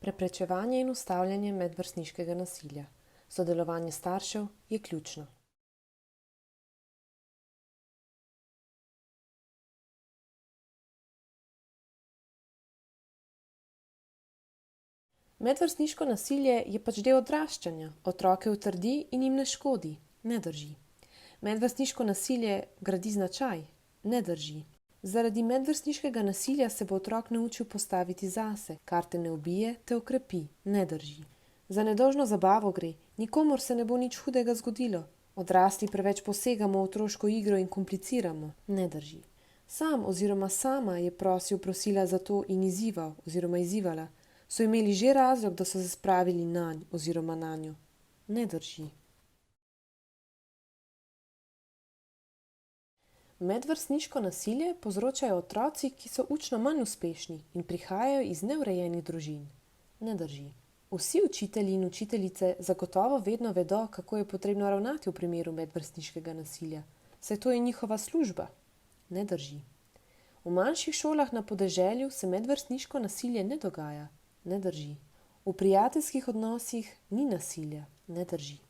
Preprečevanje in ustavljanje medvrstniškega nasilja. Sodelovanje staršev je ključno. Medvrstniško nasilje je pač del odraščanja. Otroke utrdi in jim ne škodi. Ne drži. Medvrstniško nasilje gradi značaj. Ne drži. Zaradi medvrstniškega nasilja se bo otrok naučil postaviti zase, kar te ne ubije, te okrepi. Ne drži. Za nedolžno zabavo gre, nikomur se ne bo nič hudega zgodilo. Odrasli preveč posegamo v otroško igro in kompliciramo. Ne drži. Sam oziroma sama je prosil, prosila za to in izzival oziroma izzivala. So imeli že razlog, da so se spravili nanj oziroma nanjo. Ne drži. Medvrstniško nasilje povzročajo otroci, ki so učno manj uspešni in prihajajo iz neurejenih družin. Ne drži. Vsi učitelji in učiteljice zagotovo vedno vedo, kako je potrebno ravnati v primeru medvrstniškega nasilja, saj to je njihova služba. Ne drži. V manjših šolah na podeželju se medvrstniško nasilje ne dogaja. Ne drži. V prijateljskih odnosih ni nasilja. Ne drži.